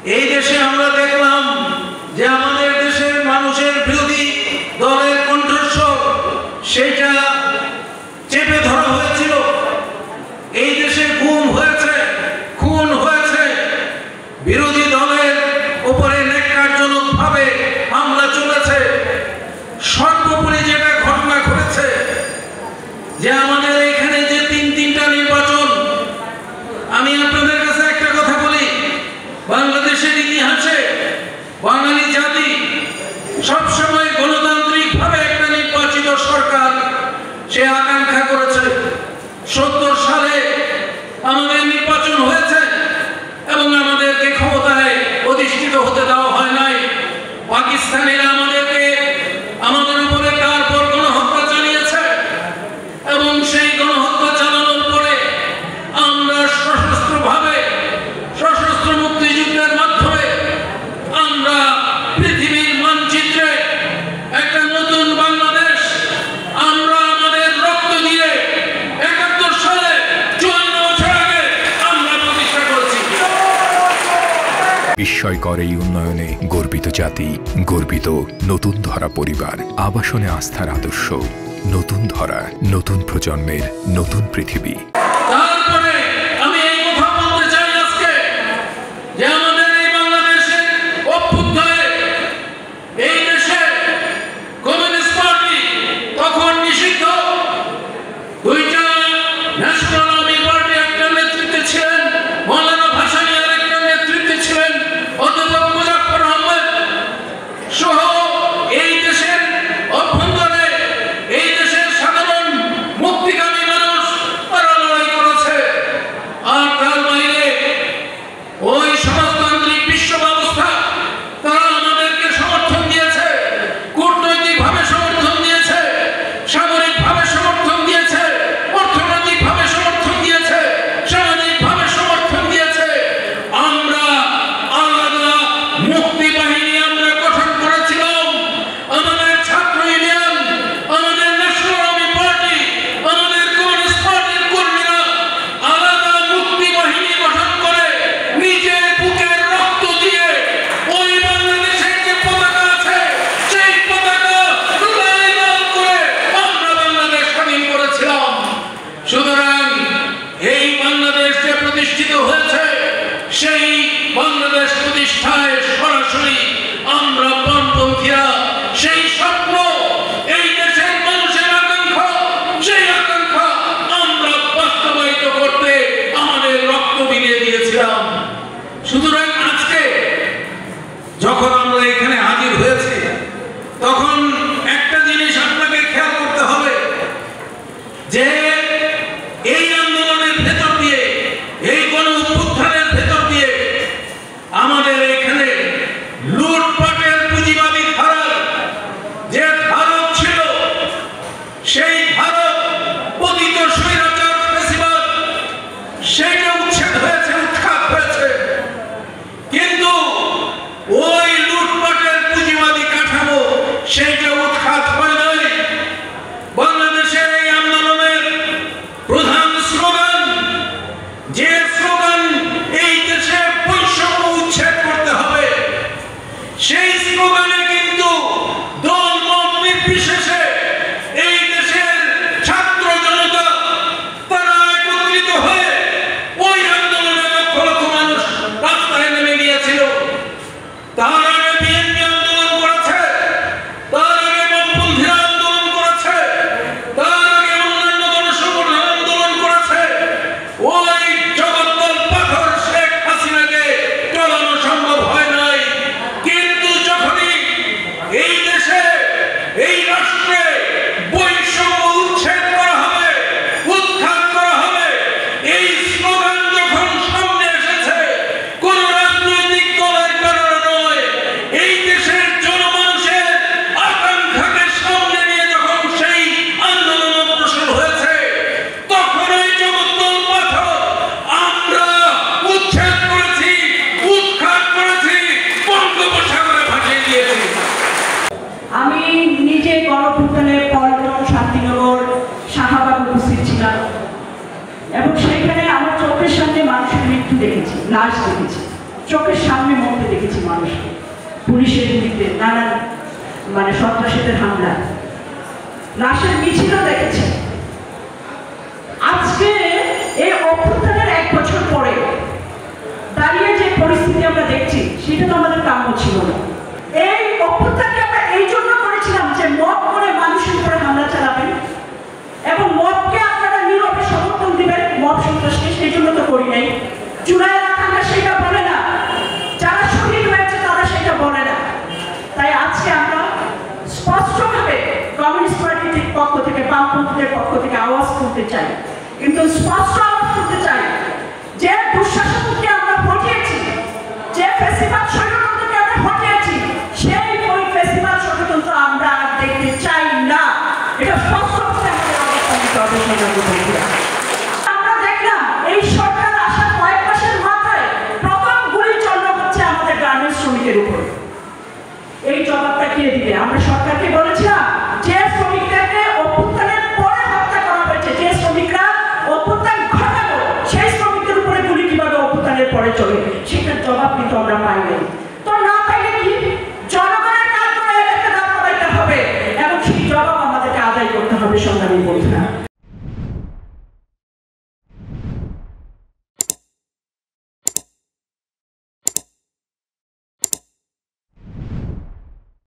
এই দেশে আমরা দেখলাম যে আমাদের দেশের মানুষের বিরোধী দলের কণ্ঠস্বর সেটা চেপে ধরা হয়েছিল। এই দেশে গুম হয়েছে, খুন হয়েছে, বিরোধী দলের উপরে ন্যাক্কারজনকভাবে হামলা চলেছে। সর্বোপরি যেটা ঘটনা ঘটেছে যে আমাদের এখানে যে তিনটা নির্বাচন, আমি আপনাদের কাছে একটা কথা বলি, বাংলাদেশের ইতিহাসে বাঙালি জাতি সবসময় গণতান্ত্রিকভাবে একটা নির্বাচিত সরকার সে আকাঙ্ক্ষা করেছে। ৭০ সালে আমাদের নির্বাচন হয়েছে এবং আমাদেরকে ক্ষমতায় অধিষ্ঠিত হতে দেওয়া হয় নাই। পাকিস্তানিরা আমাদের উপরে তারপর গণহত্যা চালিয়েছে এবং সেই গণহত্যা চালানোর পরে আমরা সশস্ত্র মুক্তিযুদ্ধের মাধ্যমে আমরা পৃথিবীর মানচিত্রে একটা নতুন বাংলাদেশ আমরা আমাদের রক্ত দিয়ে ৭১ সালে ৫৪ বছর আগে আমরা প্রতিষ্ঠা করেছি। বিস্ময়কর এই উন্নয়নে গর্বিত জাতি, গর্বিত নতুন ধরা পরিবার, আবাসনে আস্থার আদর্শ, নতুন ধরা, নতুন প্রজন্মের নতুন পৃথিবী। তারপরে আমি এই কথা বলতে চাই আজকে যে আমাদের এই বাংলাদেশে অভ্যুদয়ে এই দেশে কমিউনিস্ট পার্টি তখন নিষিদ্ধ, দুইটা ন্যাশনাল আর্মি পার্টি একটা নেতৃত্বে ছিলেন মৌলানা ভাসানী, আর একটা নেতৃত্বে ছিলেন অধ্যাপক মুজাফফর আহমদ সহ এই দেশের অভ্যন্তরে এই দেশের সাধারণ মুক্তিকামী মানুষ তারা লড়াই করেছে। আর তার বাইরে ওই সমাজতান্ত্রিক বিশ্ব ব্যবস্থা তারা আমাদেরকে সমর্থন দিয়েছে, কূটনৈতিকভাবে সমর্থন দিয়েছে, সামরিকভাবে সমর্থন দিয়েছে, অর্থনৈতিকভাবে সমর্থন দিয়েছে, সামাজিকভাবে সমর্থন দিয়েছে। আমরা আলাদা মুক্তি বাহিনী আমরা গঠন করেছিলাম। আমাদের ছাত্র ইউনিয়ন, আমাদের ন্যাশনাল আর্মি পার্টি, আমাদের কমিউনিস্ট পার্টির কর্মীরা আলাদা মুক্তি বাহিনী গঠন করে নিজের বুকের রক্ত দিয়ে ওই বাংলাদেশের যে পতাকা আছে সেই পতাকা লাল করে আমরা বাংলাদেশ স্বাধীন করেছিলাম। সুতরাং এই বাংলাদেশ যে প্রতিষ্ঠিত হয়েছে সেই বাংলাদেশ প্রতিষ্ঠায় সরাসরি আমরা বামপন্থীরা সেই স্বপ্ন, এই দেশের মানুষের আকাঙ্ক্ষা, সেই আকাঙ্ক্ষা আমরা বাস্তবায়িত করতে আমাদের রক্ত বিলিয়ে দিয়েছিলাম। সুতরাং আজকে যখন আমরা এখানে হাজির হয়েছি তখন একটা জিনিস আপনাকে খেয়াল করতে হবে যে এই আন্দোলনের ভেতর দিয়ে, এই গণ অভ্যুত্থানের ভেতর দিয়ে আমাদের এখানে লুটপাটের পুঁজিবাদী ধারা যে ভারত ছিল সেই ভারত পতিত স্বৈরাচার ফ্যাসিবাদ সেটা উচ্ছেদ হয়েছে, উৎখাত হয়েছে। কিন্তু ওই লুটপাটের পুঁজিবাদী কাঠামো সেইটা উৎখাত হয় নাই। বাংলাদেশের এই আন্দোলনের প্রধান স্লোগান, যে স্লোগান এই দেশে বৈষম্য উচ্ছেদ করতে হবে, সেই স্লোগানে কিন্তু দল মত নির্বিশেষে এই দেশের ছাত্র জনতা তারা একত্রিত হয়ে ওই আন্দোলনে লক্ষ লক্ষ মানুষ রাস্তায় নেমে গিয়েছিল। তার আগে বিএনপি আন্দোলন করেছে, তার আগে বামপন্থীরা আন্দোলন করেছে, তার আগে অন্যান্য গণসংগঠন আন্দোলন করেছে। ওই জগদ্দল পাথর শেখ হাসিনাকে চলানো সম্ভব হয় নাই। কিন্তু যখনই এই দেশে, এই রাষ্ট্রে বৈষম্য উচ্ছেদ করা হবে, উৎখাত করা হবে, এই স্লোগান যখন সামনে এসেছে, কোন রাজনৈতিক দলের কারণে নয়, এই দেশের জনমানুষের আকাঙ্ক্ষাকে সামনে নিয়ে যখন সেই আন্দোলন অগ্রসর হয়েছে, তখন ওই জগদ্দল পাথর আমরা উচ্ছেদ করেছি, উৎখাত করেছি, বঙ্গোপসাগরে ভাসিয়ে দিয়েছি। আমি নিজে গণঅভ্যুত্থানে পল্টন, শান্তিনগর, শাহবাগ উপস্থিত ছিলাম এবং সেখানে আমার চোখের সামনে মানুষের মৃত্যু দেখেছি, লাশ দেখেছি। চোখের সামনে মরতে দেখেছি মানুষকে, পুলিশের গুলিতে, নানান সন্ত্রাসীদের হামলা, লাশের মিছিলও দেখেছি। আজকে এই অভ্যুত্থানের 1 বছর পরে দাঁড়িয়ে যে পরিস্থিতি আমরা দেখছি সেটা তো আমাদের কাম্য ছিল না। এই অভ্যুত্থানকে আমরা এই জন্য করেছিলাম যে মব করে মানুষের উপরে হামলা চালাবেন এবং মবকে আপনারা নীরবে সমর্থন দিবেন, মব সন্ত্রাসকে, সেই জন্য তো করি নাই। চূড়ায় রাখা সেটা বলে না, যারা শহীদ হয়েছে তারা সেটা বলে না। তাই আজকে আমরা স্পষ্টভাবে কমিউনিস্ট পার্টির পক্ষ থেকে, বামপন্থীদের পক্ষ থেকে আওয়াজ তুলতে চাই, কিন্তু স্পষ্ট আওয়াজ তুলতে চাই যে দুঃশাসনকে আমরা হটিয়েছি, যে ফ্যাসিবাদ ষড়যন্ত্রকে আমরা হটিয়েছি, সেই ওই ফ্যাসিবাদ ষড়যন্ত্র আমরা আর দেখতে চাই না। এটা স্পষ্টভাবে আমাদের অবস্থান নিতে হবে। আমরা দেখলাম এই সরকার আসার কয়েক মাসের মাথায় প্রথম গুলি চালানো হচ্ছে আমাদের গার্মেন্টস শ্রমিকের উপর। এই জবাবটা কে দিবে? আমরা সরকারকে বলেছিলাম যে শ্রমিকদেরকে অভ্যুত্থানের পরে হত্যা করা হয়েছে, যে শ্রমিকরা অভ্যুত্থান ঘটালো সেই শ্রমিকদের উপরে গুলি কিভাবে অভ্যুত্থানের পরে চলে, সেটার জবাব কিন্তু আমরা পাইনি।